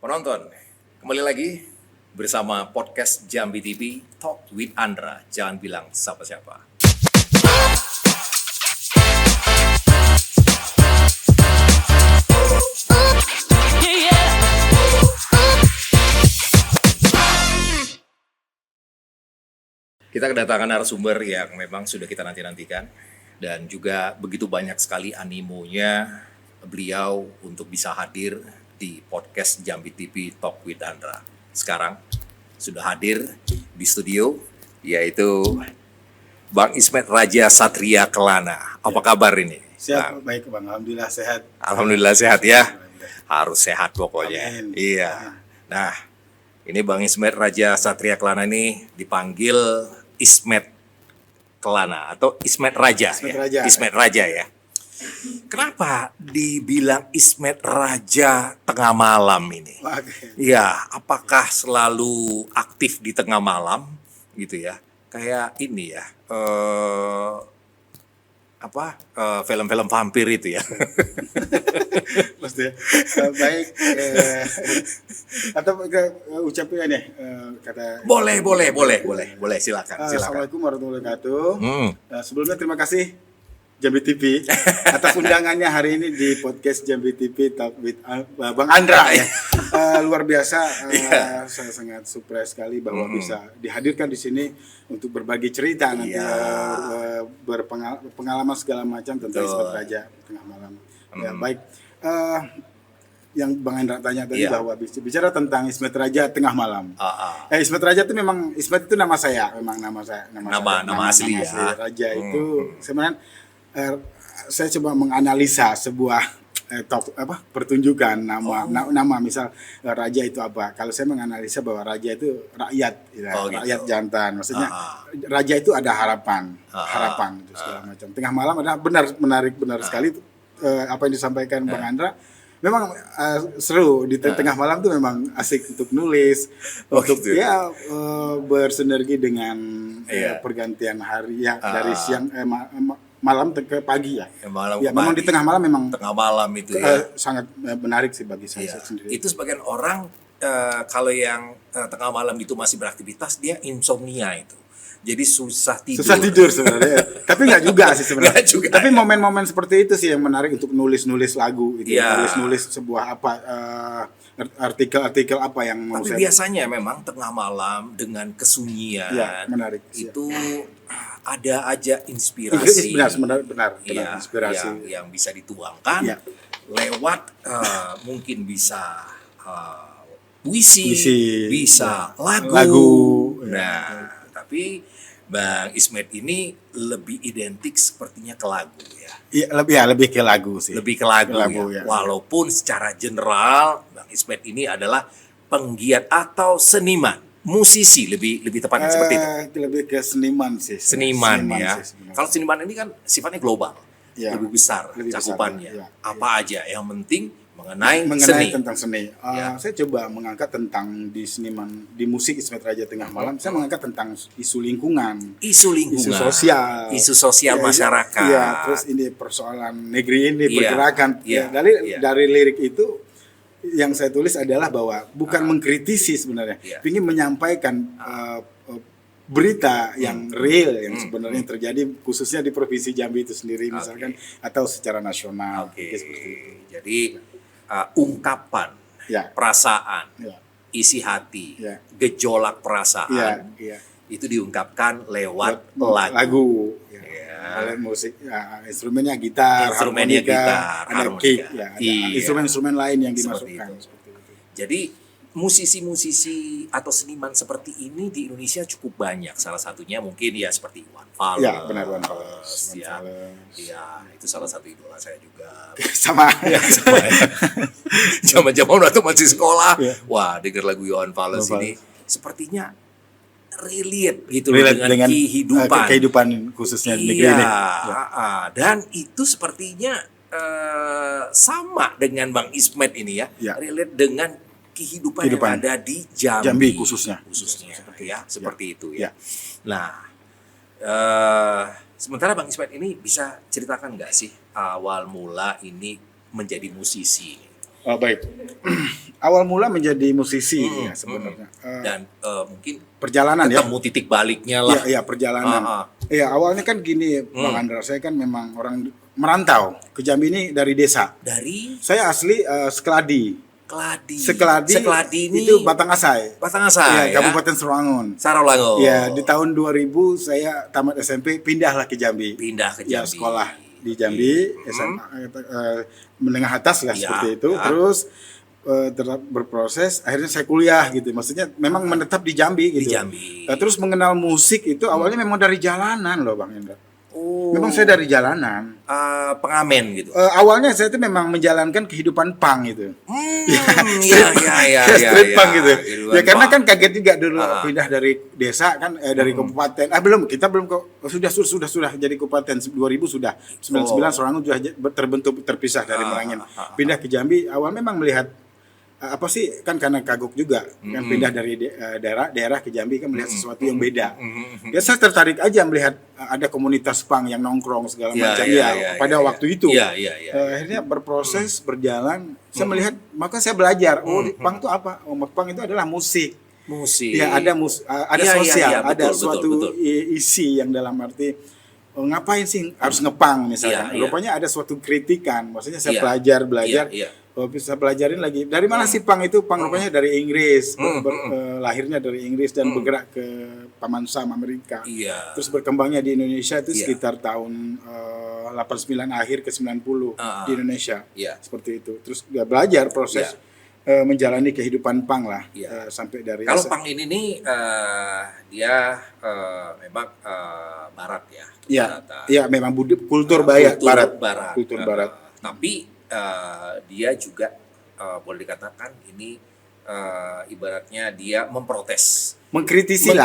Penonton, kembali lagi bersama podcast Jambi TV Talk with Andra. Jangan bilang siapa-siapa. Kita kedatangan narasumber yang memang sudah kita nanti-nantikan dan juga begitu banyak sekali animonya beliau untuk bisa hadir di podcast Jambi TV Talk with Andra. Sekarang sudah hadir di studio yaitu Bang Ismet Raja Satria Kelana. Apa kabar ini? Siap, baik Bang. Alhamdulillah sehat. Alhamdulillah sehat ya. Harus sehat pokoknya. Amin. Iya. Nah, ini Bang Ismet Raja Satria Kelana ini dipanggil Ismet Kelana atau Ismet Raja. Ismet ya? Raja. Ismet Raja ya. Kenapa dibilang Ismet Raja tengah malam ini? Oke. Ya, apakah selalu aktif di tengah malam gitu ya? Kayak ini ya, film-film vampir itu ya. Mesti baik. Atau ucapin nih kata. Boleh, silakan. Assalamualaikum warahmatullahi wabarakatuh. Hmm. Sebelumnya terima kasih Jambi TV atas undangannya hari ini di podcast Jambi TV Talk with Bang Andra ya. Luar biasa, saya sangat surprise sekali bahwa bisa dihadirkan di sini untuk berbagi cerita nanti berpengalaman segala macam tentang Ismet Raja tengah malam. Ya baik, yang Bang Andra tanya tadi bahwa bicara tentang Ismet Raja tengah malam. Ismet Raja itu memang Ismet itu nama saya, memang nama asli ya. Raja itu sebenarnya saya coba menganalisa sebuah pertunjukan nama misal raja itu apa. Kalau saya menganalisa bahwa raja itu rakyat ya, rakyat jantan. Maksudnya raja itu ada harapan itu segala macam. Tengah malam ada menarik sekali apa yang disampaikan Bang Andra. Memang seru di tengah malam tuh memang asik untuk nulis, bersinergi dengan pergantian hari ya dari siang malam ke pagi ya. Memang di tengah malam itu ya. Sangat menarik sih bagi saya sendiri. Itu sebagian orang kalau yang tengah malam itu masih beraktivitas dia insomnia itu. Jadi susah tidur sebenarnya. Tapi nggak juga sih sebenarnya. Tapi momen-momen seperti itu sih yang menarik untuk nulis lagu gitu. Nulis sebuah artikel apa yang mau saya. Tapi biasanya memang tengah malam dengan kesunyian menarik. Itu ada aja inspirasi. Benar, inspirasi yang bisa dituangkan lewat mungkin bisa puisi, bisa lagu. Nah, tapi Bang Ismet ini lebih identik sepertinya ke lagu ya. Iya, lebih ke lagu sih. Lebih ke lagu ya. Walaupun secara general Bang Ismet ini adalah penggiat atau seniman. Musisi lebih tepatnya seperti itu. Lebih ke seniman sih. Seniman ya. Kalau seniman ini kan sifatnya global, lebih besar cakupannya. Apa aja yang penting mengenai seni. Tentang seni. Saya coba mengangkat tentang di seniman di musik Ismet Raja Tengah Malam. Saya mengangkat tentang isu lingkungan, isu sosial masyarakat. Terus ini persoalan negeri ini pergerakan. Dari lirik itu yang saya tulis adalah bahwa bukan mengkritisi sebenarnya, ingin menyampaikan berita yang real yang sebenarnya terjadi khususnya di provinsi Jambi itu sendiri misalkan atau secara nasional. Seperti itu. Jadi ungkapan perasaan, isi hati, gejolak perasaan itu diungkapkan lewat lagu. Alat musik, instrumennya gitar, harmonika, ada kick, ada instrumen-instrumen lain yang dimasukkan. Jadi musisi-musisi atau seniman seperti ini di Indonesia cukup banyak. Salah satunya mungkin ya seperti Iwan Fals. Ya, benar Iwan Fals. Iya, itu salah satu idola saya juga. Sama. Zaman-zaman waktu masih sekolah, wah denger lagu Iwan Fals ini sepertinya relate gitu dengan kehidupan khususnya di negeri ini. Dan itu sepertinya sama dengan Bang Ismet ini ya. Relate dengan kehidupan yang ada di Jambi khususnya seperti itu ya. Nah, sementara Bang Ismet ini bisa ceritakan nggak sih awal mula ini menjadi musisi? Baik. awal mula menjadi musisi ya sebenarnya. Dan mungkin perjalanan ketemu titik baliknya lah. Iya, perjalanan. Iya, awalnya kan gini, Bang Andra, saya kan memang orang merantau ke Jambi ini dari desa. Dari? Saya asli Sekeladi. Sekeladi ini itu Batangasai. Batangasai ya, Kabupaten Sarolangun. Ya, di tahun 2000 saya tamat SMP pindahlah ke Jambi. Pindah ke Jambi. Ya, sekolah di Jambi, SMA menengah atas lah seperti itu. Terus berproses, akhirnya saya kuliah gitu. Maksudnya memang menetap di Jambi gitu. Di Jambi. Terus mengenal musik itu awalnya memang dari jalanan loh Bang Indra. Memang saya dari jalanan. Pengamen gitu. Awalnya saya itu memang menjalankan kehidupan punk gitu. Street punk gitu. Ya karena kan kaget juga dulu pindah dari desa kan dari kabupaten. Kita belum sudah jadi kabupaten 2000 sudah. 99 Sorangun sudah terbentuk terpisah dari Merangin. Pindah ke Jambi awal memang melihat apa sih kan karena kagok juga kan pindah dari daerah ke Jambi kan melihat sesuatu yang beda. Ya saya tertarik aja melihat ada komunitas punk yang nongkrong segala macam pada waktu itu. Akhirnya berproses berjalan saya melihat maka saya belajar punk itu apa? Punk itu adalah musik. Ya ada sosial, ada suatu isi yang dalam arti ngapain sih harus ngepang misalnya. Rupanya ada suatu kritikan. Maksudnya saya belajar bisa pelajarin lagi dari mana sih punk itu rupanya dari Inggris lahirnya dari Inggris dan bergerak ke Paman Sam Amerika terus berkembangnya di Indonesia itu sekitar tahun 89 akhir ke 90 di Indonesia seperti itu terus belajar proses menjalani kehidupan punk lah sampai dari kalau punk ini nih dia memang barat ya memang kultur barat tapi dia juga boleh dikatakan ini ibaratnya dia mengkritisi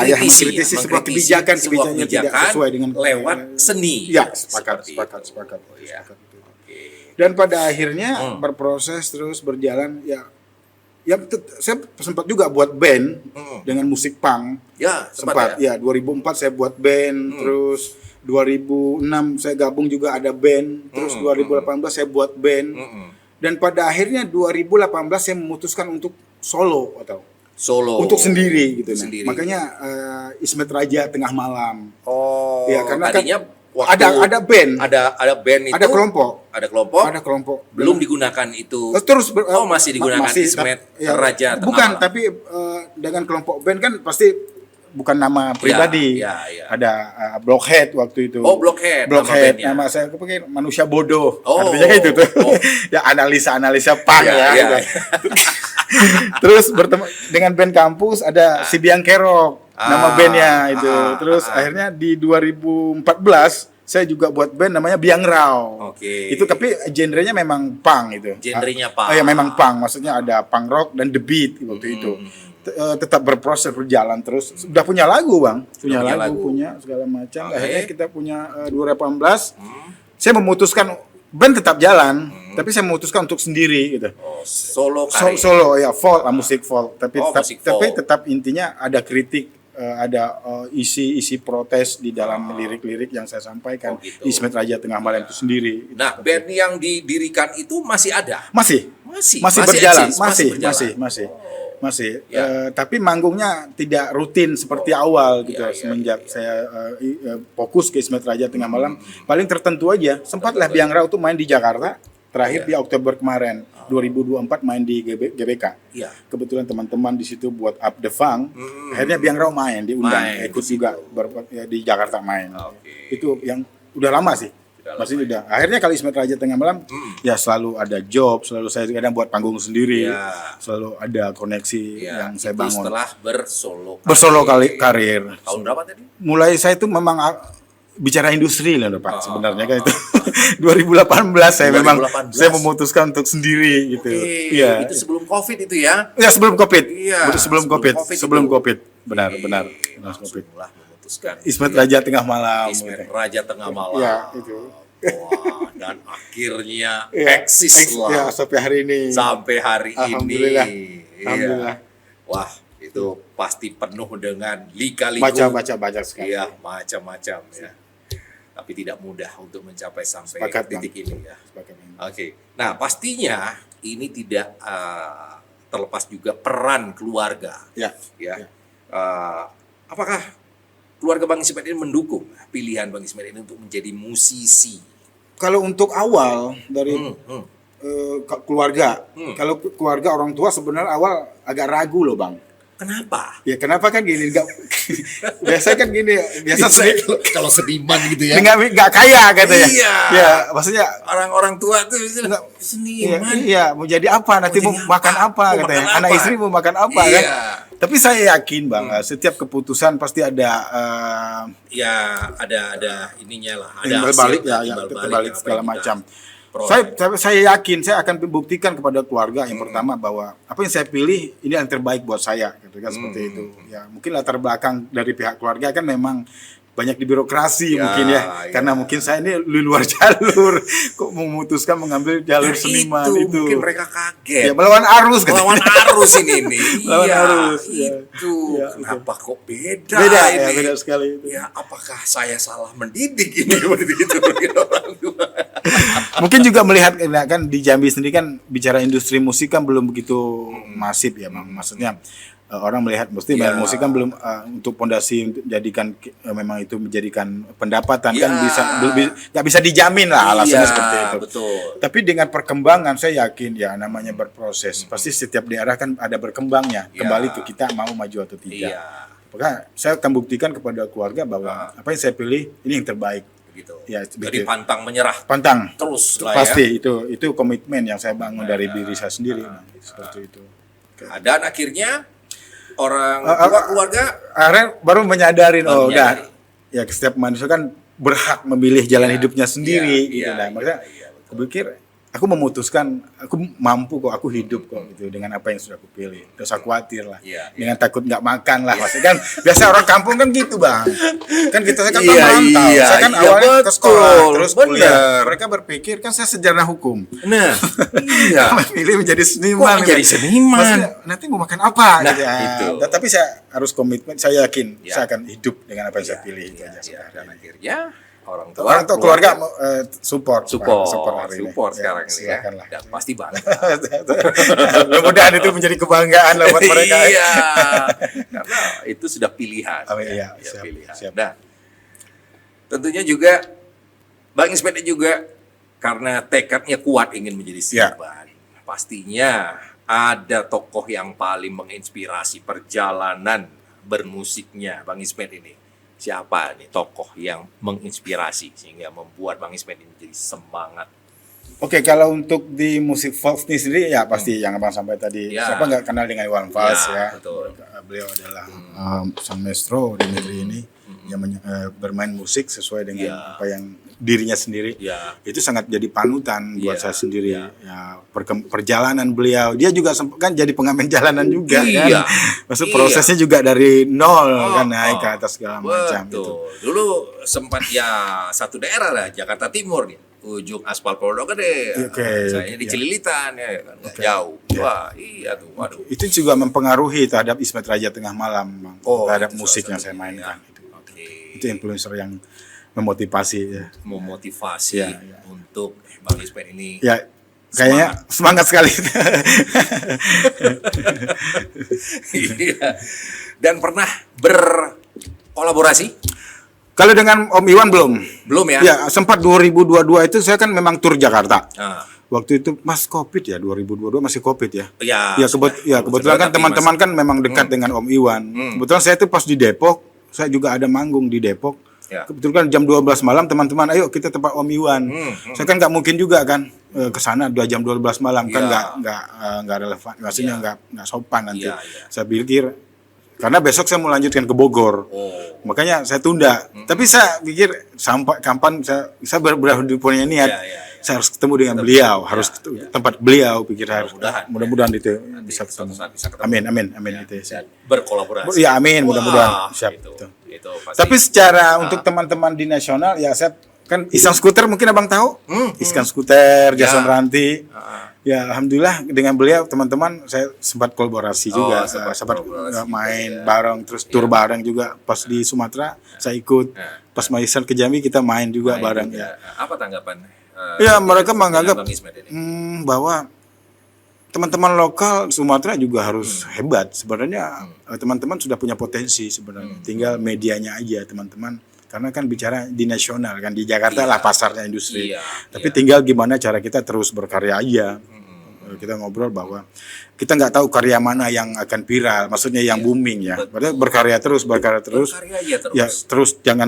sebuah kebijakan tidak sesuai dengan lewat seni. Ya, sepakat. Dan pada akhirnya berproses terus berjalan saya sempat juga buat band dengan musik punk. Ya, sempat 2004 saya buat band terus 2006 saya gabung juga ada band, terus 2018 saya buat band, dan pada akhirnya 2018 saya memutuskan untuk solo untuk sendiri gitu. Makanya Ismet Raja Tengah Malam. Ya karena tadinya ada band, ada band itu, ada kelompok, belum digunakan itu. Terus masih digunakan Ismet Raja Tengah bukan, Malam. tapi dengan kelompok band kan pasti bukan nama pribadi. Ada Blockhead waktu itu. Blockhead. Nama saya kepikir manusia bodoh. Artinya kayak itu tuh. Ya analisa punk gitu. Terus bertemu dengan band kampus ada Si Biang Kerok. Nama bandnya itu. Terus akhirnya di 2014 saya juga buat band namanya Biang Rao. Itu tapi genrenya memang punk itu. Genrenya punk. Ya memang punk. Maksudnya ada punk rock dan the beat waktu itu. Tetap berproses berjalan terus. Sudah punya lagu Bang, punya segala macam. Akhirnya kita punya 2018. Saya memutuskan band tetap jalan, tapi saya memutuskan untuk sendiri gitu. Solo folk, musik folk. Tapi tetap intinya ada kritik, ada isi protes di dalam lirik-lirik yang saya sampaikan. Ismet Raja Tengah Malam itu sendiri. Nah, band yang didirikan itu masih ada? Masih berjalan, masih. Tapi manggungnya tidak rutin seperti awal gitu. Semenjak saya fokus ke Ismet Raja Tengah Malam, paling tertentu aja. Sempatlah Biang Rao tuh main di Jakarta, terakhir di Oktober kemarin 2024 main di GBK. Kebetulan teman-teman di situ buat Up the Funk. Akhirnya Biang Rao diundang ikut juga di Jakarta main. Itu yang udah lama sih. Masih udah. Akhirnya kalau Ismet Raja Tengah Malam ya selalu ada job, selalu saya kadang buat panggung sendiri. Selalu ada koneksi yang saya bangun. Setelah bersolo karir. Tahun berapa tadi? Mulai saya itu memang bicara industri lah Pak sebenarnya kan itu. 2018 saya memutuskan untuk sendiri gitu. Itu sebelum Covid itu ya? Ya sebelum Covid. Sebelum Covid. Benar. Covid. Ismet Raja Tengah Malam. Raja Tengah Malam. Ya, itu. Wah, dan akhirnya eksis lah. Sampai hari ini. Alhamdulillah. Alhamdulillah. Wah, itu pasti penuh dengan lika-liku. Baca sekali. Iya, macam-macam ya. Tapi tidak mudah untuk mencapai sampai titik ini ya. Oke. Nah, pastinya ini tidak terlepas juga peran keluarga. Ya. Apakah keluarga Bang Ismet ini mendukung pilihan Bang Ismet ini untuk menjadi musisi? Kalau untuk awal dari keluarga, kalau keluarga orang tua sebenarnya awal agak ragu loh Bang. Kenapa? Ya kenapa kan gini, biasa kan gini, biasa kalau seniman gitu ya. Nggak kaya katanya. Iya. Ya, maksudnya orang tuh seniman. Iya, mau jadi apa nanti, mau makan apa katanya. Anak istri mau makan apa kan. Tapi saya yakin Bang, setiap keputusan pasti ada ada ininya lah, ada timbal balik segala macam. Saya yakin saya akan membuktikan kepada keluarga yang pertama bahwa apa yang saya pilih ini yang terbaik buat saya gitu kan, seperti itu. Ya, mungkin latar belakang dari pihak keluarga kan memang banyak di birokrasi mungkin karena mungkin saya ini di luar jalur kok memutuskan mengambil jalur seniman itu. Mungkin mereka kaget. Ya, melawan arus kan. Melawan arus ini. Melawan arus. Itu. Kenapa kok beda ini? Ya, beda sekali itu. Ya, apakah saya salah mendidik ini begitu orang tua? Mungkin juga melihat kan di Jambi sendiri kan bicara industri musik kan belum begitu masif ya Bang. Maksudnya orang melihat mesti musik kan belum untuk pondasi untuk jadikan memang itu menjadikan pendapatan kan nggak bisa dijamin lah alasannya seperti itu. Betul. Tapi dengan perkembangan saya yakin ya namanya berproses pasti setiap daerah kan ada berkembangnya kembali ke kita mau maju atau tidak. Maka saya akan buktikan kepada keluarga bahwa apa yang saya pilih ini yang terbaik. Gitu. Ya, jadi pantang menyerah. Pantang. Terus lah pasti itu komitmen yang saya bangun dari diri saya sendiri seperti itu. Dan akhirnya orang tua keluarga akhirnya baru menyadarin udah ya setiap manusia kan berhak memilih jalan hidupnya sendiri gitu lah. Maksudnya aku pikir aku memutuskan aku mampu kok, aku hidup kok gitu dengan apa yang sudah aku pilih. Terus aku khawatir lah dengan takut nggak makan lah maksudnya kan biasa orang kampung kan gitu Bang. Kan kita kan merantau. Saya kan awalnya ke sekolah terus kuliah. Mereka berpikir kan saya sejarah hukum. Nah, pilih menjadi seniman. Menjadi seniman. Maksudnya, nanti mau makan apa gitu. Itu. Tapi saya harus komitmen, saya yakin saya akan hidup dengan apa yang saya pilih itu aja. Dan akhirnya orang tua keluarga support sekarang ini ya. Dan pasti banget. Mudah-mudahan itu menjadi kebanggaan lah buat mereka. Iya. Karena itu sudah pilihan. Pilihan. Siap. Nah, tentunya juga Bang Ismet juga karena tekadnya kuat ingin menjadi seniman. Pastinya ada tokoh yang paling menginspirasi perjalanan bermusiknya Bang Ismet ini. Siapa nih tokoh yang menginspirasi sehingga membuat Bang Ismet ini menjadi semangat? Oke, kalau untuk di musik folk ini sendiri ya pasti yang Abang sampai tadi. Siapa nggak kenal dengan Iwan Fals ya? Betul. Beliau adalah sang maestro di negeri ini yang bermain musik sesuai dengan apa yang dirinya sendiri. Itu sangat jadi panutan buat saya sendiri. Ya, perjalanan beliau, dia juga kan jadi pengamen jalanan juga kan. Maksud prosesnya juga dari nol kan naik ke atas segala macam gitu. Dulu sempat satu daerah lah Jakarta Timur nih. Ujung aspal Poldo Gede. Saya di Cililitan ya kan nggak jauh. Wah, iya tuh. Waduh. Itu juga mempengaruhi terhadap Ismet Raja Tengah Malam, Bang. Terhadap musik yang saya mainkan. Itu influencer yang memotivasi untuk Bang Ismet ini. Ya, kayaknya semangat sekali. Dan pernah berkolaborasi? Kalau dengan Om Iwan belum ya? Ya, sempat 2022 itu saya kan memang tur Jakarta. Waktu itu Mas Covid ya, 2022 masih Covid ya. Kebetulan kan teman-teman kan memang dekat dengan Om Iwan. Kebetulan saya itu pas di Depok, saya juga ada manggung di Depok. Kebetulan jam 12 malam teman-teman, ayo kita tempat Om Iwan. Saya kan nggak mungkin juga kan ke sana 2 jam 12 malam kan nggak relevan, maksudnya nggak sopan nanti. Saya pikir karena besok saya mau lanjutkan ke Bogor, makanya saya tunda. Tapi saya pikir sampai kapan saya punya niat, saya harus ketemu dengan beliau, harus tempat beliau. Pikir mudah-mudahan itu bisa ketemu. Amin itu. Berkolaborasi. Ya amin, mudah-mudahan. Siap. Itu tapi secara untuk teman-teman di nasional ya saya kan Iskan Skuter mungkin Abang tahu. Iskan Skuter, Jason Ranti. Ya alhamdulillah dengan beliau teman-teman saya sempat kolaborasi juga, sempat main bareng, terus tur bareng juga pas di Sumatera saya ikut, pas Maisan ke Jambi kita main juga bareng ya. Apa tanggapan? Ya mereka menganggap bahwa teman-teman lokal Sumatera juga harus hebat. Sebenarnya teman-teman sudah punya potensi sebenarnya. Tinggal medianya aja teman-teman. Karena kan bicara di nasional kan, di Jakarta lah pasarnya industri. Tapi tinggal gimana cara kita terus berkarya aja. Kita ngobrol bahwa kita nggak tahu karya mana yang akan viral, maksudnya yang booming ya. Berarti berkarya terus. Ya terus jangan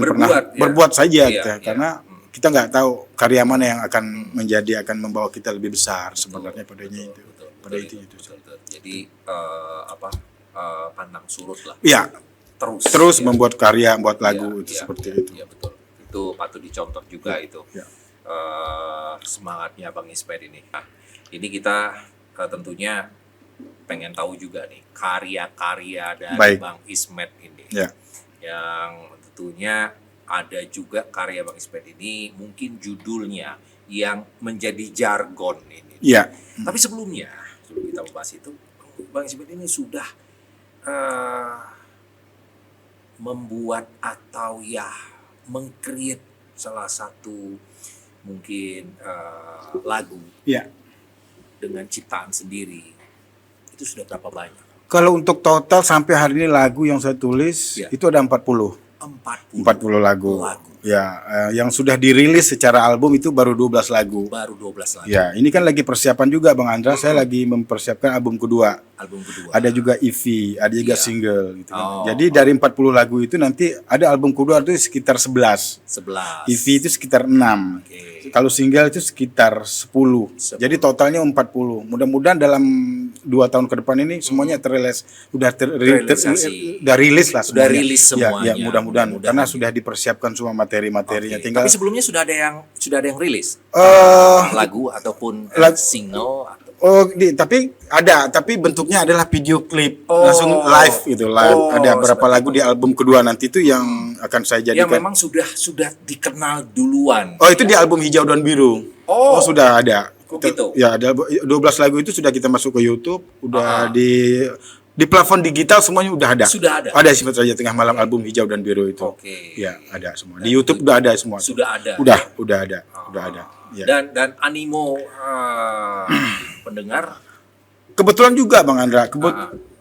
berbuat saja kita. Karena kita nggak tahu karya mana yang akan membawa kita lebih besar sebenarnya padanya itu. Pada itu. Jadi pandang surut lah. Iya. Terus membuat karya, membuat lagu seperti itu. Iya betul. Itu patut dicontoh juga itu. Semangatnya Bang Ismet ini. Nah, ini kita tentunya pengen tahu juga nih karya-karya dari Bang Ismet ini. Yang tentunya ada juga karya Bang Ismet ini mungkin judulnya yang menjadi jargon ini. Tapi sebelum kita membahas itu, Bang Ismet ini sudah membuat atau meng-create salah satu mungkin lagu dengan ciptaan sendiri. Itu sudah berapa banyak? Kalau untuk total sampai hari ini lagu yang saya tulis itu ada 40 lagu. Ya, yang sudah dirilis secara album itu baru 12 lagu. Ya, ini kan lagi persiapan juga Bang Andra. Saya lagi mempersiapkan album kedua. Ada juga EP, ada juga single gitu kan. Jadi dari 40 lagu itu nanti ada album kedua itu sekitar 11. EP itu sekitar 6. Kalau single itu sekitar 10. Jadi totalnya 40. Mudah-mudahan dalam 2 tahun ke depan ini semuanya terrilis. Udah rilis lah semuanya. Sudah rilis semuanya. Ya, mudah-mudahan karena sudah dipersiapkan semua materi-materinya. Tinggal. Tapi sebelumnya sudah ada yang rilis lagu ataupun single. Tapi bentuknya adalah video klip langsung live gitu. Ada beberapa lagu di album kedua nanti itu yang akan saya jadikan. Yang memang sudah dikenal duluan. Itu di album Hijau dan Biru. Sudah ada. Gitu. Ya, ada 12 lagu itu sudah kita masuk ke YouTube, udah di plafon digital semuanya udah ada. Ada Ismet Raja Tengah Malam album Hijau dan Biru itu. Ya, ada semua. Di YouTube udah ada semua. Sudah ada. Udah ada. Ya. Dan animo pendengar kebetulan juga Bang Andra,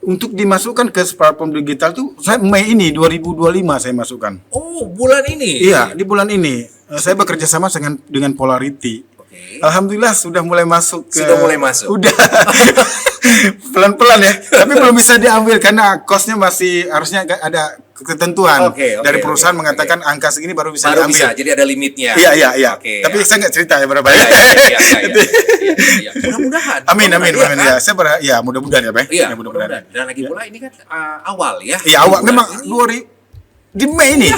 untuk dimasukkan ke platform digital tuh saya Mei ini 2025 saya masukkan. Bulan ini. Iya, di bulan ini. Saya bekerja sama dengan Polarity. Alhamdulillah sudah mulai masuk. Udah. Pelan-pelan ya. Tapi belum bisa diambil karena cost-nya masih harusnya ada ketentuan. Dari perusahaan mengatakan angka segini baru bisa diambil. Jadi ada limitnya. Iya. Tapi saya nggak cerita ya berapa ya. Mudah-mudahan. Amin ya. Saya mudah-mudahan ya, Pak. Iya, mudah-mudahan. Dan lagi pula ini kan awal ya. Iya, awal memang di Mei ini,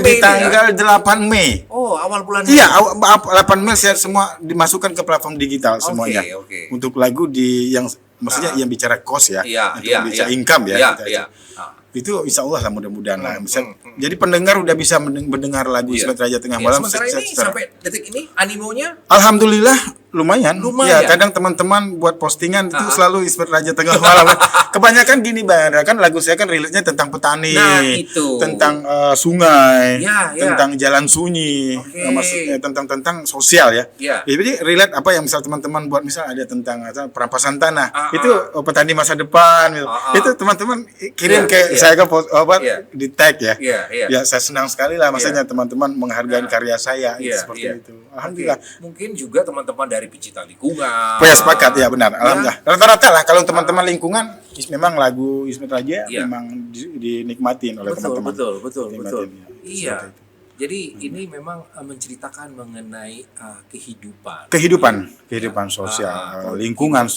di tanggal 8 Mei. Awal bulan. Iya, 8 Mei saya semua dimasukkan ke platform digital semuanya. Untuk lagu yang maksudnya yang bicara cost ya, yang bicara income ya. Itu insya Allah lah mudah-mudahan lah. Jadi pendengar udah bisa mendengar lagu Ismet Raja Tengah Malam. Sementara ini sampai detik ini animonya? Alhamdulillah lumayan. Ya, kadang teman-teman buat postingan itu selalu Ismet Raja Tengah Malam. Kebanyakan gini Bang, kan lagu saya kan rilisnya tentang petani, tentang sungai, tentang jalan sunyi, maksudnya tentang sosial ya. Jadi relate apa yang misal teman-teman buat misal ada tentang perampasan tanah, itu petani masa depan, itu teman-teman kirim ke saya ke di tag ya. Ya saya senang sekali lah, maksudnya teman-teman menghargai karya saya seperti itu. Alhamdulillah. Mungkin juga teman-teman dari pecinta lingkungan. Sepakat ya benar. Alhamdulillah. Rata-rata lah kalau teman-teman lingkungan memang lagu Ismet Raja memang dinikmatin oleh teman-teman. Betul. Iya. Jadi ini memang menceritakan mengenai kehidupan sosial, lingkungan,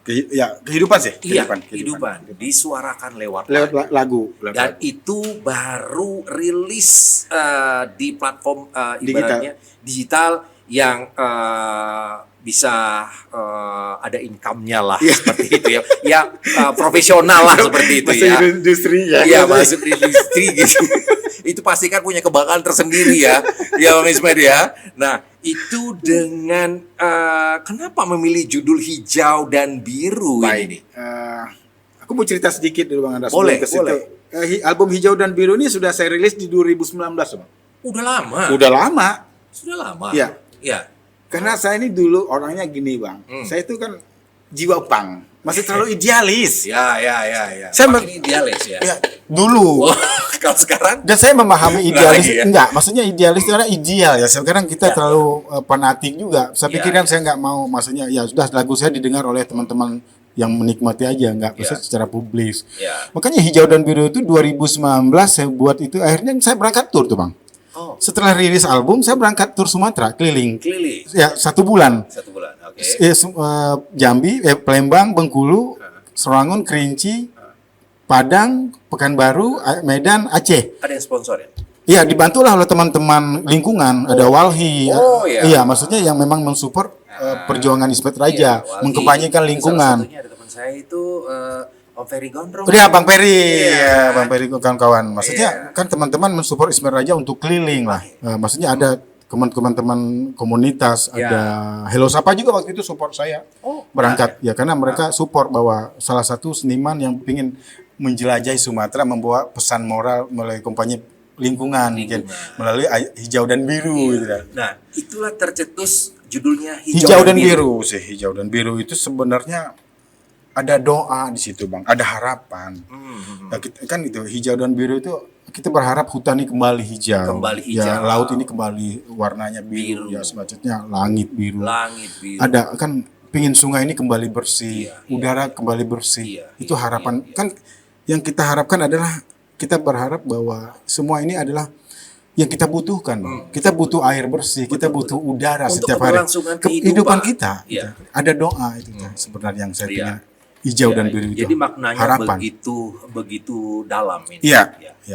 kehidupan sih. Kehidupan disuarakan lewat lagu. Dan itu baru rilis di platform ibaratnya digital yang bisa ada income-nya lah seperti itu ya profesional lah seperti itu ya. Industri ya. Iya, masuk industri gitu. Itu pasti kan punya kebanggaan tersendiri ya Bang Ismet ya. Nah, itu dengan kenapa memilih judul Hijau dan Biru ini? Aku mau cerita sedikit dulu Bang Andra. Boleh. Album Hijau dan Biru ini sudah saya rilis di 2019, Bang. Udah lama. Sudah lama. Iya. Karena saya ini dulu orangnya gini Bang. Saya itu kan jiwa pang, masih terlalu idealis. Ya. Saya makin idealis ya. Dulu. Kalau sekarang? Dan saya memahami idealis, enggak, maksudnya idealis itu adalah ideal ya. Sekarang kita terlalu fanatik juga. Saya pikirkan saya nggak mau, maksudnya ya sudah lagu saya didengar oleh teman-teman yang menikmati aja, nggak bisa secara publis. Makanya Hijau dan Biru itu 2019 saya buat itu, akhirnya saya berangkat tur tuh Bang. Setelah rilis album saya berangkat tur Sumatera keliling. Ya 1 bulan. 1 bulan, oke. Jambi, Palembang, Bengkulu, Serangun, Kerinci, Padang, Pekanbaru, Medan, Aceh. Ada yang sponsorin? Iya, dibantulah oleh teman-teman lingkungan, ada Walhi. Iya, maksudnya yang memang mensupport perjuangan Ismet Raja, mengkampanyekan lingkungan. Salah satunya ada teman saya itu Om Ferry Gondrong. Iya, Bang Ferry, Bang Ferry kawan-kawan. Maksudnya kan teman-teman mensupport Ismet Raja untuk keliling lah. Maksudnya ada teman-teman komunitas, ada Hello Sapa juga waktu itu support saya berangkat ya, karena mereka support bahwa salah satu seniman yang ingin menjelajahi Sumatera, membawa pesan moral melalui kampanye lingkungan. Melalui Hijau dan Biru gitu. Nah, itulah tercetus judulnya Hijau dan Biru sih. Hijau dan Biru itu sebenarnya ada doa di situ Bang, ada harapan. Nah, kan itu Hijau dan Biru itu kita berharap hutan ini kembali hijau. Ya, laut ini kembali warnanya biru. Ya, semacamnya langit biru. Ada kan pingin sungai ini kembali bersih, udara kembali bersih. Itu harapan kan yang kita harapkan adalah kita berharap bahwa semua ini adalah yang kita butuhkan, Bang. Kita butuh air bersih, kita butuh udara untuk setiap hari. Kehidupan kita. Ada doa itu sebenarnya yang saya punya. Hijau dan Biru itu. Jadi maknanya harapan. begitu dalam ini.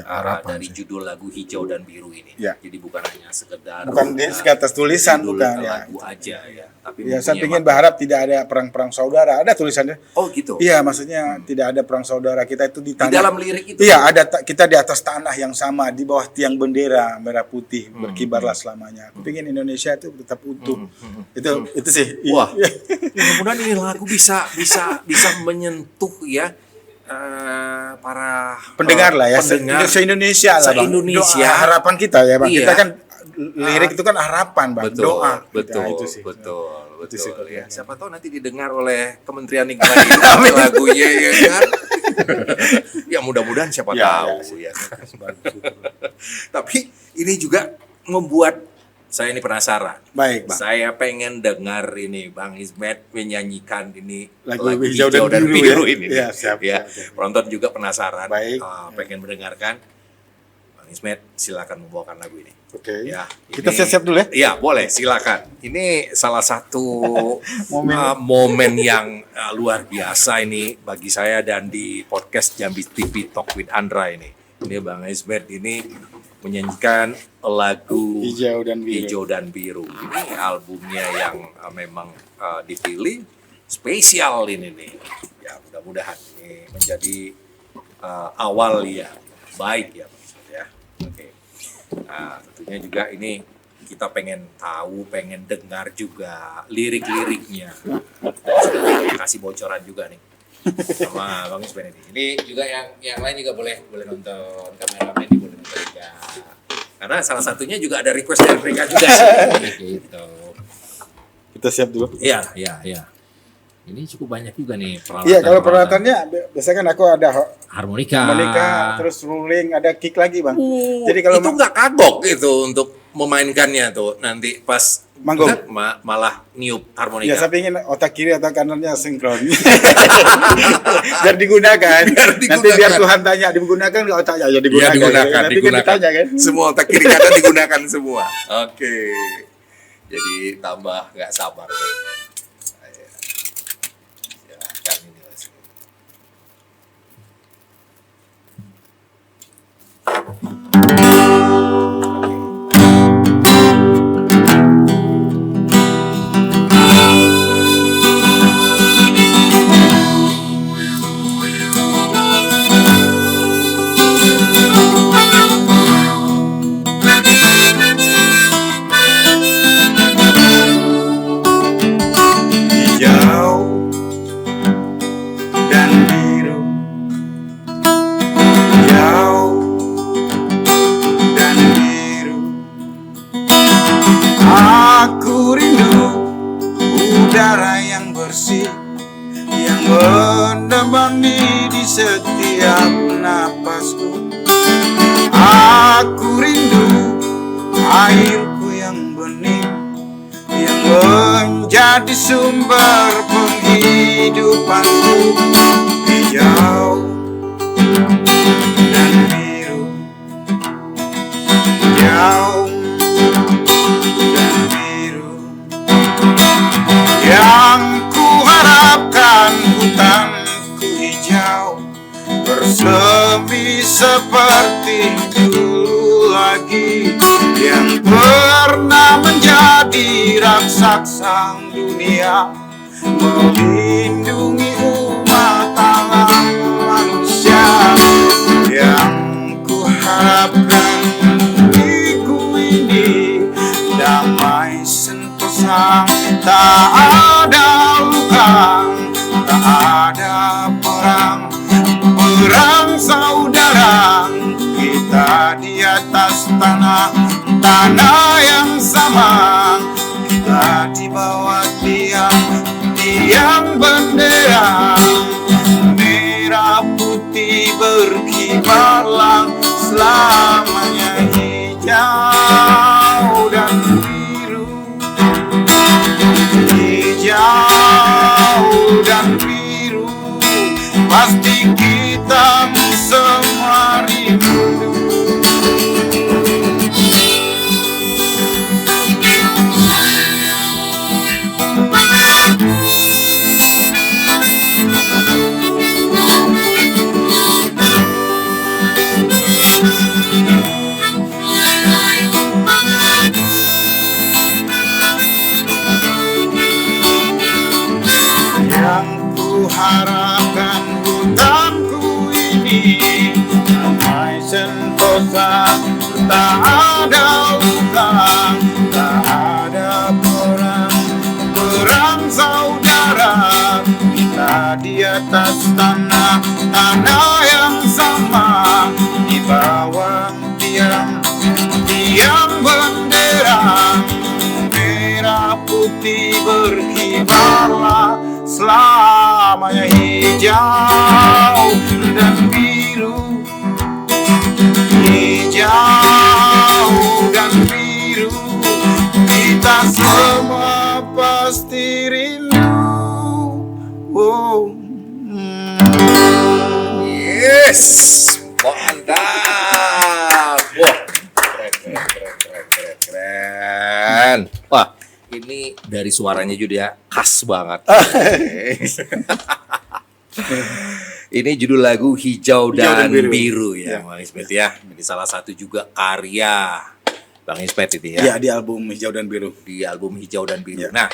Harapan. Dari judul lagu Hijau dan Biru ini. Jadi bukan hanya sekedar sebatas tulisan, bukan lagu aja ya. Tapi saya ingin berharap tidak ada perang-perang saudara. Ada tulisannya. Oh gitu. Iya, maksudnya tidak ada perang saudara. Kita itu di tanah. Di dalam lirik itu. Iya, kita di atas tanah yang sama, di bawah tiang bendera merah putih, berkibarlah selamanya. Aku ingin Indonesia itu tetap utuh. Itu sih. Wah. Mudah-mudahan ini lagu bisa menyentuh ya para pendengar lah ya, se-Indonesia lah Bang. Doa, harapan kita ya Bang. Kita kan lirik itu kan harapan Bang, doa. Betul. Ya. Siapa tahu nanti didengar oleh Kementerian Lingkungan Hidup lagunya ya kan. Ya mudah-mudahan siapa tahu ya. Tapi ini juga membuat saya ini penasaran. Baik, Bang. Saya pengen dengar ini Bang Ismet menyanyikan ini lagu Hijau dan Biru ini. Ya, siap. Penonton juga penasaran. Pengen mendengarkan. Bang Ismet, silakan membawakan lagu ini. Oke. Ya, kita siap-siap dulu ya. Iya, boleh, silakan. Ini salah satu momen yang luar biasa ini bagi saya dan di podcast Jambi TV Talk with Andra ini. Ini Bang Ismet ini menyanyikan lagu Hijau dan Biru. Ini albumnya yang memang dipilih spesial ini nih. Ya mudah-mudahan ini menjadi awal ya baik ya maksudnya. Oke. Nah, tentunya juga ini kita pengen tahu, pengen dengar juga lirik-liriknya. Sudah kasih bocoran juga nih sama Bang Ismet ini. Ini juga yang lain juga boleh nonton, kameramen ini boleh nonton juga. Karena salah satunya juga ada request dari mereka juga sih. Gitu. Kita siap dulu. Iya. Ini cukup banyak juga nih peralatan. Iya, kalau peralatannya biasanya kan aku ada harmonika, terus ruling, ada kick lagi Bang. Jadi kalau itu nggak kagok itu untuk memainkannya tuh nanti pas manggung malah niup harmonika. Ya, saya ingin otak kiri atau kanannya sinkron. biar digunakan. Nanti biar Tuhan tanya digunakan nggak otaknya? Ya digunakan. Ditanya, kan? Semua otak kiri kanan digunakan semua. Oke. Jadi tambah nggak sabar. setiap napasku. Aku rindu airku yang bening, yang menjadi sumber penghidupanku. Hijau dan biru, hijau dan biru, yang ku harapkan hutanku hijau, bersemi seperti dulu lagi, yang pernah menjadi raksasa dunia, melindungi umat alam manusia. Yang ku harapkan negeriku ini damai sentosa, tak ada luka, tak ada perang. Perang saudara, kita di atas tanah yang sama, kita di bawah tiang bendera merah putih berkibarlah selamanya, hijau dan biru, hijau dan biru, pasti kita semua rindu. Yang ku harapkan hutanku ini damai sentosa, tak ada luka, tak ada perang saudara, kita di atas tanah yang sama, di bawah tiang bendera merah putih berkibarlah selamanya, hijau dan biru, hijau dan biru, kita semua pasti rindu. Oh. Yes, mantap. Wah, keren. Wah, ini dari suaranya juga khas banget. Ini judul lagu Hijau dan Biru ya, Bang Ismet ya. Ini salah satu juga karya Bang Ismet itu ya. Ya, di album Hijau dan Biru. Di album Hijau dan Biru. Ya. Nah,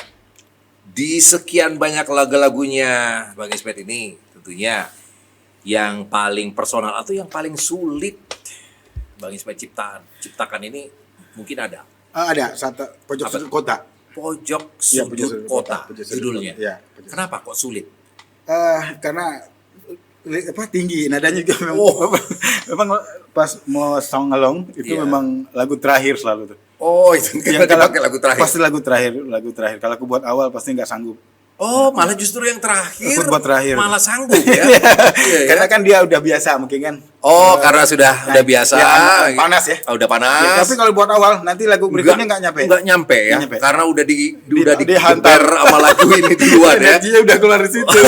di sekian banyak lagu-lagunya Bang Ismet ini, tentunya yang paling personal atau yang paling sulit Bang Ismet ciptakan ini mungkin ada. Ada Pojok Sudut Kota. Pojok Ya, Sudut Kota judulnya. Ya, Kenapa kok sulit? Karena tinggi nadanya juga memang, memang pas mau song along itu memang lagu terakhir selalu tuh. Oh, itu Yang kalau pakai lagu terakhir. Pasti lagu terakhir. Kalau aku buat awal pasti nggak sanggup. Oh, malah justru yang terakhir. Buat terakhir. Malah sanggup ya. Karena kan dia udah biasa mungkin kan. Oh, karena sudah biasa. Ya, panas ya. Oh, udah panas. Ya, tapi kalau buat awal nanti lagu berikutnya nggak nyampe. Nggak nyampe ya. Nggak nyampe. Karena udah dihantar dihantar sama lagu ini duluan ya. Energinya udah keluar di situ.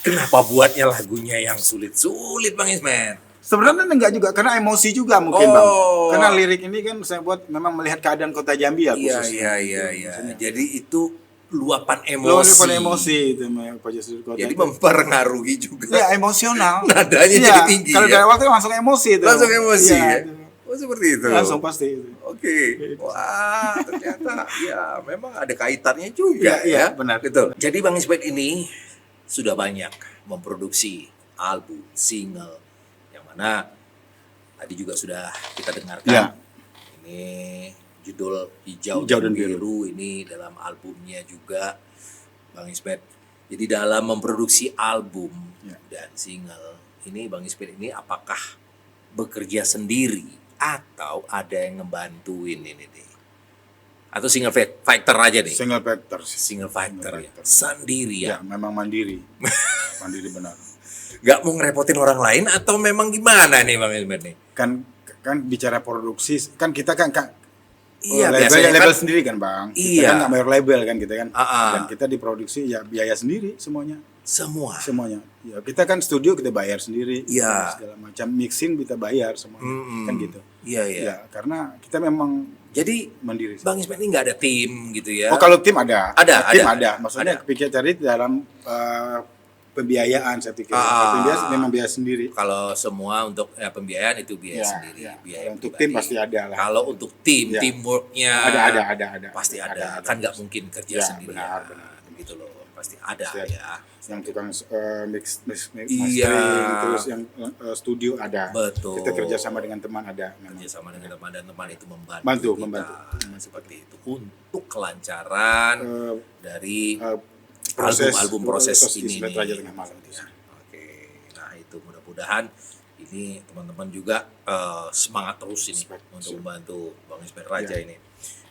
Kenapa buatnya lagunya yang sulit-sulit Bang Ismet? Sebenarnya enggak juga, karena emosi juga mungkin Bang. Karena lirik ini kan saya buat memang melihat keadaan kota Jambi ya khususnya. Iya. Jadi itu luapan Luapan emosi itu Pojok Sudut Kota. Jadi mempengaruhi juga. Ya, emosional. Nadanya jadi tinggi. Kalau dari awal tuh langsung emosi itu. Langsung emosi ya. Itu. Oh, seperti itu. Langsung pasti itu. Oke. Wah, ternyata ya memang ada kaitannya juga ya. Benar. Betul. Jadi Bang Ismet ini sudah banyak memproduksi album, single yang mana tadi juga sudah kita dengarkan. Ya. Ini judul Hijau dan Biru ini dalam albumnya juga Bang Ismet. Jadi dalam memproduksi album dan single ini Bang Ismet ini apakah bekerja sendiri atau ada yang ngebantuin ini nih? Atau single fighter aja nih? Single fighter ya. Sendiri ya. Ya, memang mandiri. Mandiri benar. Nggak mau ngerepotin orang lain atau memang gimana nih Bang Ismet nih? Kan bicara produksi kan kita kan Iya, label sendiri kan Bang. Kita iya. kan nggak bayar label kan kita kan. Dan kita diproduksi ya biaya sendiri semuanya. Semuanya. Ya kita kan studio kita bayar sendiri. Iya. Segala macam mixing kita bayar semuanya. Kan gitu. Iya. Ya karena kita memang jadi mandiri. Bang Ismet ini nggak ada tim gitu ya? Oh kalau tim ada. Tim ada. Maksudnya pikir cari dalam pembiayaan saya pikir. Pembiayaan memang biaya sendiri. Kalau semua untuk pembiayaan itu biaya sendiri. Biaya untuk tim pasti ada lah. Kalau untuk tim, teamworknya ada. Pasti ada. Kan nggak mungkin kerja sendiri. Benar. Gitu loh. Pasti ada ya. Yang tukang mastering, terus yang studio ada. Betul. Kita kerjasama dengan teman ada. Kerjasama dengan teman dan teman itu membantu. Seperti itu untuk kelancaran dari album proses ini. Oke, nah itu mudah-mudahan ini teman-teman juga semangat terus ini untuk membantu Bang Ismet Raja ini.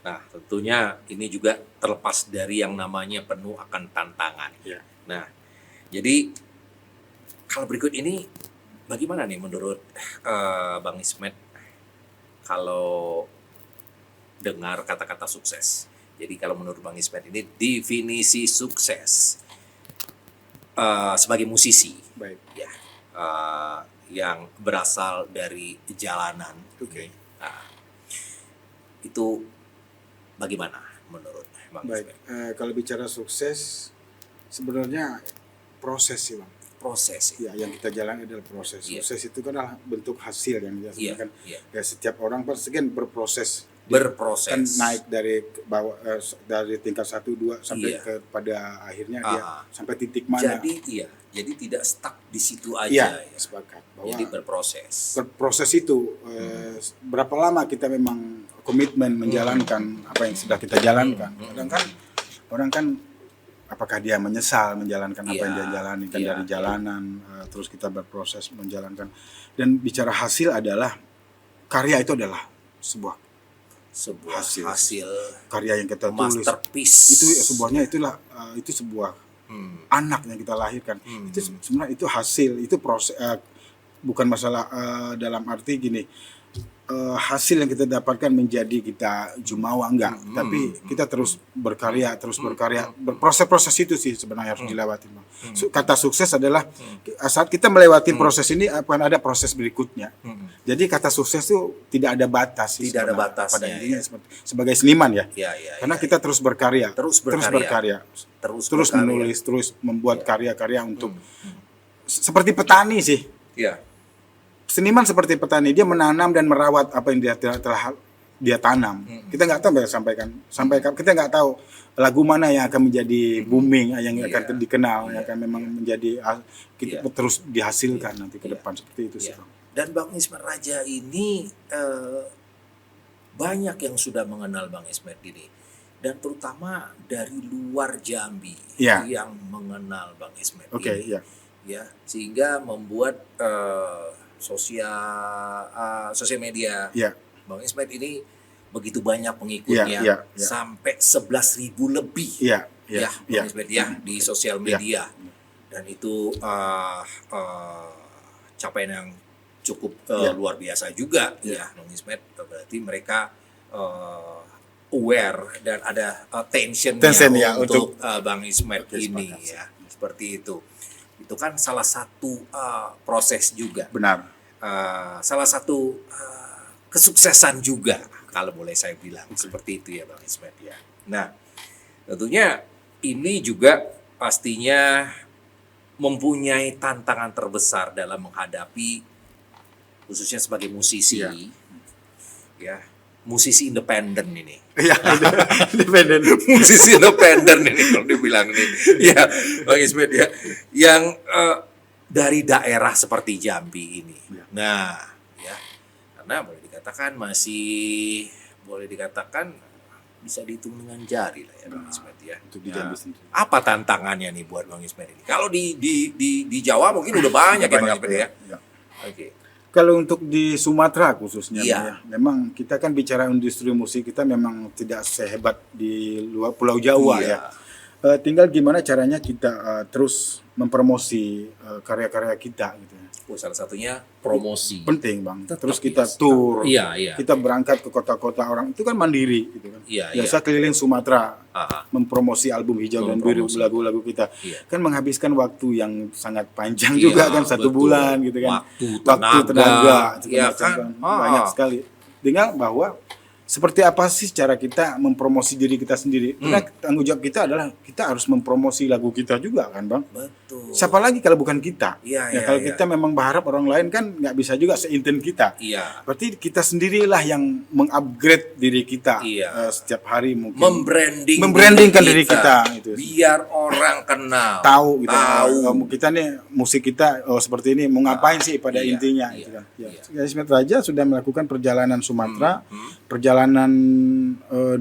Nah tentunya ini juga terlepas dari yang namanya penuh akan tantangan. Nah jadi kalau berikut ini bagaimana nih menurut Bang Ismet kalau dengar kata-kata sukses? Jadi kalau menurut Bang Ismet ini definisi sukses sebagai musisi, ya, yang berasal dari jalanan, nah, itu bagaimana menurut Bang Ismet? Kalau bicara sukses, sebenarnya proses sih Bang. Proses. Ya, yang kita jalani adalah proses. Sukses itu kan adalah bentuk hasil yang kita kan. Ya setiap orang pasti kan berproses. Kan naik dari bawah dari tingkat 1 2 sampai kepada akhirnya dia sampai titik mana. Jadi tidak stuck di situ aja. Iya, sepakat bahwa jadi berproses. Berproses itu berapa lama kita memang komitmen menjalankan apa yang sudah kita jalankan. Kadang kan orang kan apakah dia menyesal menjalankan apa yang dia jalani kan dari jalanan terus kita berproses menjalankan, dan bicara hasil adalah karya itu adalah sebuah hasil karya yang kita tulis, masterpiece itu sebuahnya itu sebuah anak yang kita lahirkan. Itu sebenarnya itu hasil, itu proses, bukan masalah dalam arti gini hasil yang kita dapatkan menjadi kita jumawa enggak, tapi kita terus berkarya, berproses itu sih sebenarnya harus dilewati. Kata sukses adalah saat kita melewati proses ini akan ada proses berikutnya. Jadi kata sukses itu tidak ada batas. Tidak ada batas pada intinya sebagai seniman ya. Karena kita terus berkarya, terus menulis, terus membuat karya-karya untuk seperti petani sih. Seniman seperti petani, dia menanam dan merawat apa yang telah dia tanam. Kita nggak tahu sampaikan kita nggak tahu lagu mana yang akan menjadi booming, yang akan dikenal, yang akan memang menjadi kita terus dihasilkan nanti ke depan seperti itu sih. Dan Bang Ismet Raja ini banyak yang sudah mengenal Bang Ismet ini, dan terutama dari luar Jambi yang mengenal Bang Ismet ini. Sehingga membuat sosial media Bang Ismet ini begitu banyak pengikutnya, sampai 11.000 lebih Bang Ismet di sosial media. Dan itu capaian yang cukup luar biasa juga Bang Ismet. Berarti mereka aware dan ada tensionnya untuk Bang Ismet ini seperti itu. Itu kan salah satu proses juga. Benar. Salah satu kesuksesan juga kalau boleh saya bilang seperti itu ya Bang Ismet ya. Nah, tentunya ini juga pastinya mempunyai tantangan terbesar dalam menghadapi, khususnya sebagai musisi musisi independen ini. Independen. Musisi independen ini kalau dibilang nih. Bang Ismet yang dari daerah seperti Jambi ini. Nah, karena boleh dikatakan bisa dihitung dengan jari lah ya Bang Ismet Untuk di Jambi sendiri. Apa tantangannya nih buat Bang Ismet ini? Kalau di Jawa mungkin udah banyak ya Bang Ismet Oke. Kalau untuk di Sumatera khususnya, memang kita kan bicara industri musik kita memang tidak sehebat di luar Pulau Jawa Tinggal gimana caranya kita terus mempromosi karya-karya kita gitu. Salah satunya promosi. Penting Bang. Terus kita tour. Iya. Kita berangkat ke kota-kota orang itu kan mandiri gitu kan. Biasa keliling Sumatera mempromosi album Hijau dan Biru, lagu-lagu kita. Kan menghabiskan waktu yang sangat panjang juga kan, 1 bulan gitu kan. Waktu, tenaga kan banyak sekali. Dengan bahwa seperti apa sih cara kita mempromosi diri kita sendiri? Karena tanggung jawab kita adalah kita harus mempromosi lagu kita juga kan Bang. Betul. Siapa lagi kalau bukan kita? Kalau iya. kita memang berharap orang lain kan nggak bisa juga seinten kita. Iya. Berarti kita sendirilah yang mengupgrade diri kita setiap hari mungkin. Membrandingkan diri kita. Gitu. Biar orang kenal. Tahu gitu. Kita nih musik kita seperti ini mau ngapain sih pada intinya gitu kan. Ismet Raja sudah melakukan perjalanan Sumatera, perjalanan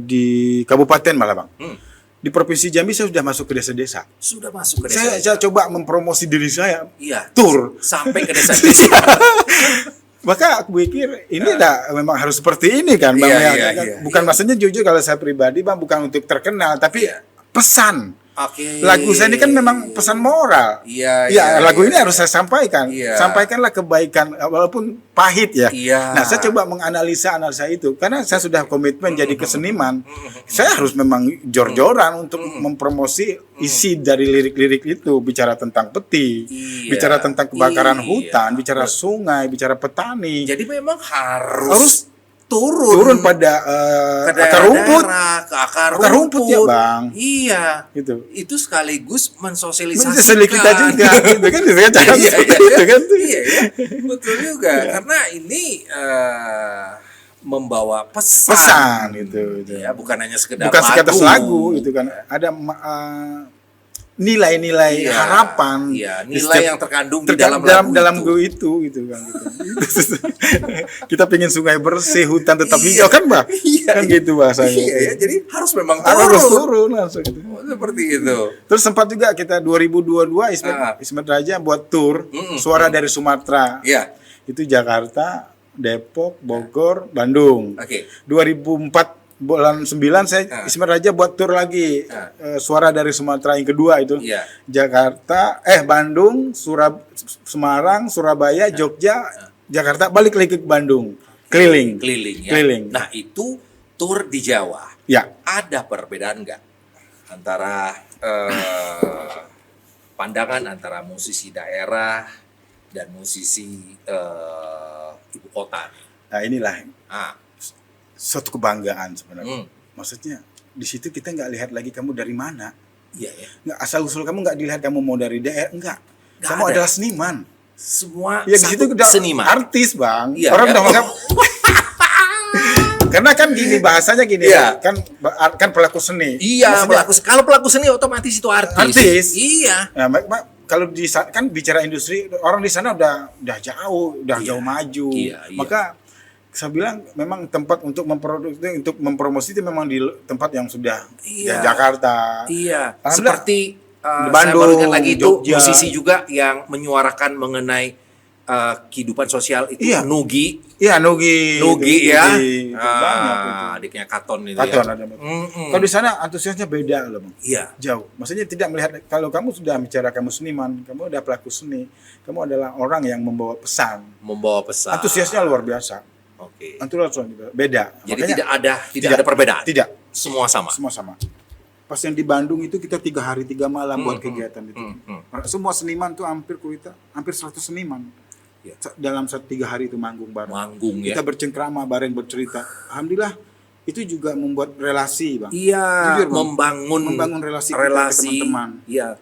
di kabupaten malah Bang. Di Provinsi Jambi saya sudah masuk ke desa-desa. Sudah masuk ke desa. Saya coba mempromosi diri saya. Iya. Tour sampai ke desa-desa. Maka aku pikir ini memang harus seperti ini kan Bang. Bukan maksudnya jujur kalau saya pribadi Bang, bukan untuk terkenal tapi pesan. Lagu saya ini kan memang pesan moral. Lagu ini harus saya sampaikan. Sampaikanlah kebaikan walaupun pahit ya. Nah, saya coba menganalisa itu karena saya sudah komitmen jadi keseniman. Saya harus memang jor-joran untuk mempromosi isi dari lirik-lirik itu, bicara tentang peti, bicara tentang kebakaran hutan, bicara sungai, bicara petani. Jadi memang harus turun pada akar rumput ya Bang. Iya. Gitu. Itu sekaligus mensosialisasikan kita juga gitu kan cara itu kan. Iya. Betul juga karena ini membawa pesan gitu. Ya, bukan hanya sekedar lagu gitu kan. Ada nilai-nilai harapan, nilai yang terkandung di dalam lagu itu gitu kan gitu. Kita pengen sungai bersih, hutan tetap hijau kan Bang? Kan gitu bahasanya. Jadi harus memang turun langsung gitu. Seperti itu. Terus sempat juga kita 2022 Ismet Raja buat tour Suara dari Sumatera. Itu Jakarta, Depok, Bogor, Bandung. 2004 bulan 9 saya Ismet Raja buat tour lagi Suara dari Sumatera yang kedua itu Jakarta, Bandung, Semarang, Surabaya, Jogja, Jakarta, balik lagi ke Bandung, keliling. Nah itu tour di Jawa. Ada perbedaan nggak antara pandangan antara musisi daerah dan musisi ibu kota? Nah inilah suatu kebanggaan sebenarnya. Maksudnya di situ kita nggak lihat lagi kamu dari mana. Nggak asal usul kamu nggak dilihat kamu mau dari daerah, enggak. Kamu adalah seniman. Semua di situ udah seniman. Artis Bang. Orang udah menganggap. Karena kan gini bahasanya gini kan pelaku seni. Kalau pelaku seni otomatis itu artis. Nah, kalau kan bicara industri orang di sana udah jauh maju. Maka saya bilang memang tempat untuk mempromosi itu memang di tempat yang sudah di Jakarta. Seperti Bandung, saya baru lagi itu Jogja. musisi juga yang menyuarakan mengenai kehidupan sosial itu Nugi. Nugi ya. Banyak itu. Adiknya Katon itu Katon ada. Kalau di sana antusiasnya beda loh Bang. Jauh. Maksudnya tidak melihat kalau kamu sudah bicara kamu seniman, kamu udah pelaku seni, kamu adalah orang yang membawa pesan. Antusiasnya luar biasa. Antusiasnya beda. Jadi makanya, tidak ada perbedaan. Tidak. Semua sama. Pas yang di Bandung itu kita 3 hari 3 malam buat kegiatan itu. Semua seniman tuh hampir 100 seniman. Dalam 3 hari itu manggung bareng. Kita bercengkrama bareng bercerita. Alhamdulillah itu juga membuat relasi Bang. Jujur, Bang. Membangun relasi kita ke teman-teman.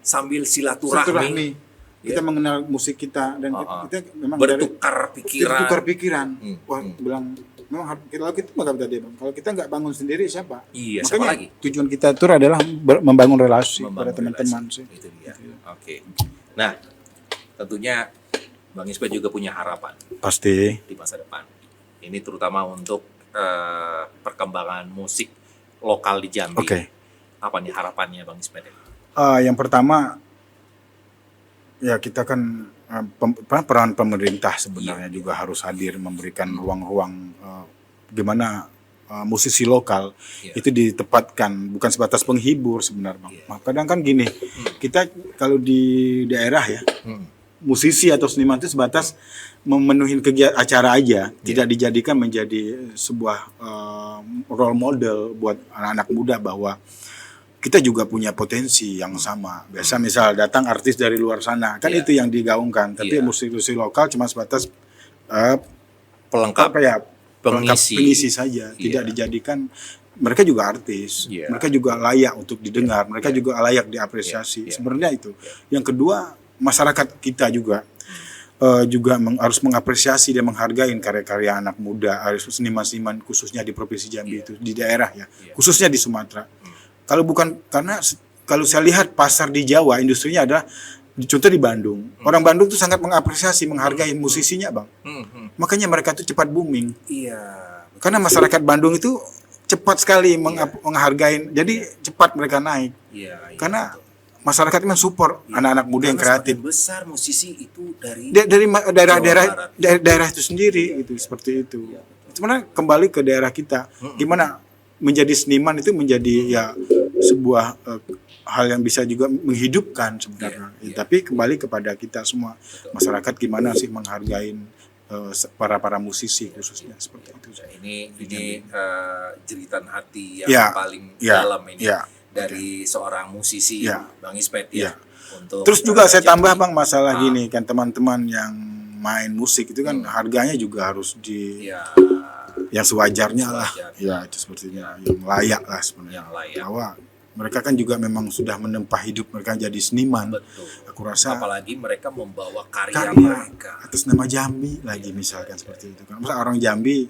Sambil silaturahmi. Kita mengenal musik kita dan kita memang bertukar pikiran. Wah, bilang memang kalau kita nggak bisa Bang. Kalau kita nggak bangun sendiri siapa? Makanya siapa lagi? Tujuan kita itu adalah membangun relasi pada teman-teman sih. Itu dia. Nah, tentunya Bang Ismet juga punya harapan. Pasti. Di masa depan. Ini terutama untuk perkembangan musik lokal di Jambi. Apa nih harapannya Bang Ismet? Yang pertama ya kita kan peran pemerintah sebenarnya juga harus hadir memberikan ruang-ruang gimana musisi lokal itu ditempatkan bukan sebatas penghibur sebenarnya Bang. Kadang kan gini, kita kalau di daerah ya, musisi atau seniman itu sebatas memenuhi kegiatan acara aja, tidak dijadikan menjadi sebuah role model buat anak-anak muda bahwa kita juga punya potensi yang sama. Biasa misal datang artis dari luar sana, kan itu yang digaungkan. Tapi musisi lokal cuma sebatas pelengkap, pengisi saja, tidak dijadikan. Mereka juga artis, mereka juga layak untuk didengar, mereka juga layak diapresiasi. Sebenarnya itu. Yang kedua, masyarakat kita juga harus mengapresiasi dan menghargai karya-karya anak muda, seniman-seniman khususnya di Provinsi Jambi itu, di daerah ya, khususnya di Sumatera. Kalau bukan karena kalau saya lihat pasar di Jawa industrinya adalah contoh di Bandung. Orang Bandung tuh sangat mengapresiasi, menghargai musisinya, Bang. Makanya mereka tuh cepat booming. Karena masyarakat Bandung itu cepat sekali menghargai, jadi cepat mereka naik. Karena masyarakat itu mensupport anak-anak muda yang kreatif. Besar musisi itu dari daerah itu sendiri itu seperti itu. Sebenarnya kembali ke daerah kita, gimana menjadi seniman itu menjadi ya sebuah hal yang bisa juga menghidupkan sebenarnya. Tapi kembali kepada kita semua masyarakat gimana sih menghargai para musisi khususnya seperti itu. Ini jeritan hati yang paling dalam ini. Dari seorang musisi Bang Ismet untuk terus juga saya tambah Bang masalah gini kan, teman-teman yang main musik itu kan harganya juga harus yang sewajarnya lah itu sepertinya yang layak lah sebenarnya, bahwa mereka kan juga memang sudah menempa hidup mereka jadi seniman. Aku rasa apalagi mereka membawa karya mereka atas nama Jambi lagi misalkan seperti itu kan. Masa orang Jambi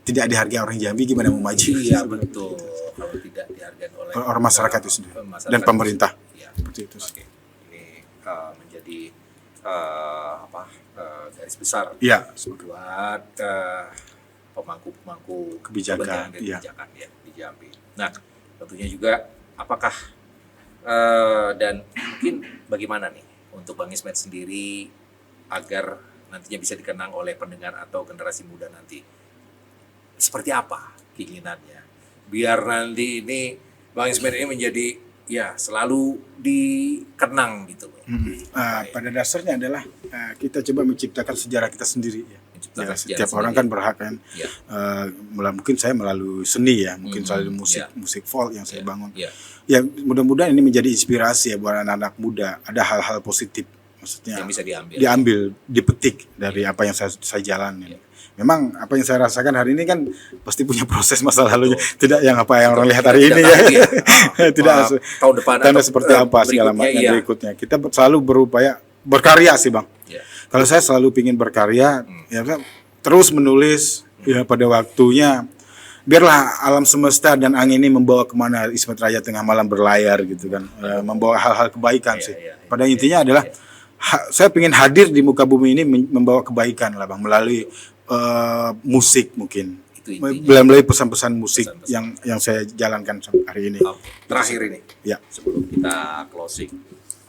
tidak dihargai, orang Jambi gimana mau maju? Betul. Kalau tidak dihargai oleh orang masyarakat itu sendiri dan pemerintah. Seperti itu. Ini menjadi garis besar buat pemangku kebijakan di Jambi. Nah, tentunya juga apakah dan mungkin bagaimana nih untuk Bang Ismet sendiri agar nantinya bisa dikenang oleh pendengar atau generasi muda nanti, seperti apa keinginannya biar nanti ini Bang Ismet ini menjadi selalu dikenang gitu. Pada dasarnya adalah kita coba menciptakan sejarah kita sendiri ya. Setiap orang kan berhak kan, mungkin saya melalui seni ya, mungkin melalui musik folk yang saya bangun. Ya mudah-mudahan ini menjadi inspirasi ya buat anak-anak muda. Ada hal-hal positif, maksudnya yang bisa diambil, dipetik dari apa yang saya jalani. Memang apa yang saya rasakan hari ini kan pasti punya proses masa lalunya, tidak yang apa yang orang lihat hari ini ya. Tidak tahun depan atau seperti apa segala macam berikutnya. Kita selalu berupaya berkarya sih Bang. Kalau saya selalu ingin berkarya, terus menulis pada waktunya. Biarlah alam semesta dan angin ini membawa kemana Ismet Raja Tengah Malam berlayar gitu kan, membawa hal-hal kebaikan sih. Pada intinya adalah saya ingin hadir di muka bumi ini membawa kebaikan lah Bang, melalui musik mungkin, melalui pesan-pesan musik yang saya jalankan hari ini. Terakhir ini, sebelum kita closing,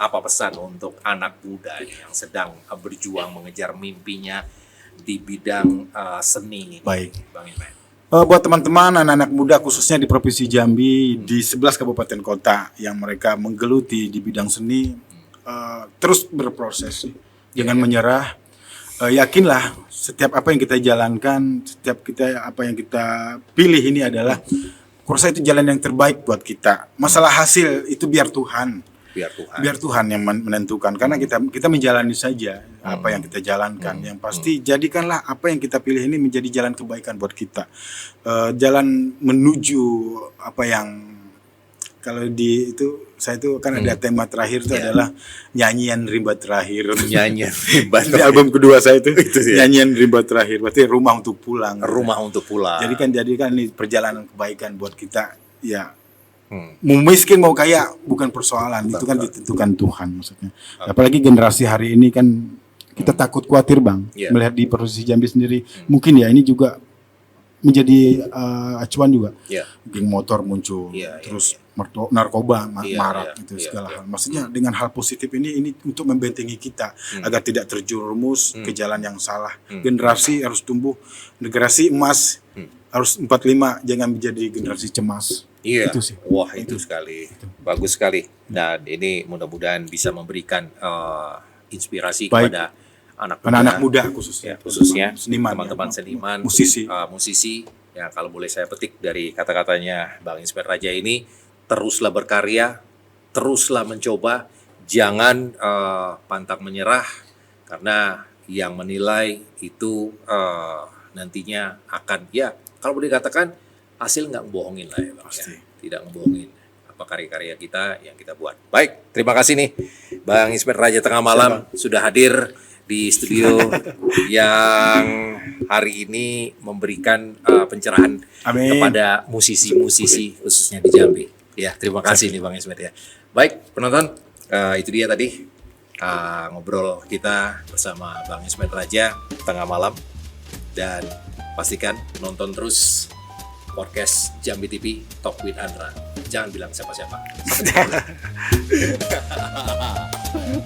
apa pesan untuk anak muda yang sedang berjuang mengejar mimpinya di bidang seni? Baik, Bang Ismet. Buat teman-teman anak-anak muda khususnya di Provinsi Jambi, di 11 kabupaten kota yang mereka menggeluti di bidang seni, terus berproses, jangan menyerah. Yakinlah setiap apa yang kita jalankan, setiap apa yang kita pilih ini adalah kurasa itu jalan yang terbaik buat kita. Masalah hasil itu biar Tuhan yang menentukan, karena kita menjalani saja apa yang kita jalankan. Yang pasti jadikanlah apa yang kita pilih ini menjadi jalan kebaikan buat kita, jalan menuju apa yang kalau saya itu kan ada tema terakhir itu adalah nyanyian rimba terakhir. Nyanyian rimba di album kedua saya itu nyanyian rimba terakhir, berarti rumah untuk pulang. Rumah untuk pulang. Jadikan ini perjalanan kebaikan buat kita ya. Mau miskin mau kaya bukan persoalan, itu kan ditentukan Tuhan maksudnya. Apalagi generasi hari ini kan kita takut khawatir Bang, melihat di Provinsi Jambi sendiri. Mungkin ya ini juga menjadi acuan juga. Geng motor muncul, terus narkoba marak itu segala hal. Maksudnya dengan hal positif ini untuk membentengi kita agar tidak terjerumus ke jalan yang salah. Generasi harus tumbuh, generasi emas harus 45 jangan menjadi generasi cemas. Iya. Itu sih. Wah, itu sekali. Bagus sekali. Dan ini mudah-mudahan bisa memberikan inspirasi Baik. kepada anak-anak muda khususnya, seniman, teman-teman seniman, musisi. Ya, kalau boleh saya petik dari kata-katanya Bang Ismet Raja ini, teruslah berkarya, teruslah mencoba, jangan pantang menyerah, karena yang menilai itu nantinya akan, ya kalau boleh dikatakan hasil nggak ngebohongin lah ya Bang. Ya. Tidak ngebohongin apa karya-karya kita yang kita buat. Baik, terima kasih nih Bang Ismet Raja Tengah Malam sudah hadir di studio yang hari ini memberikan pencerahan kepada musisi-musisi khususnya di Jambi. Ya, terima kasih nih Bang Ismet ya. Baik, penonton, itu dia tadi ngobrol kita bersama Bang Ismet Raja Tengah Malam, dan pastikan nonton terus podcast Jambi TV Talk with Andra. Jangan bilang siapa-siapa.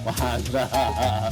Mantap.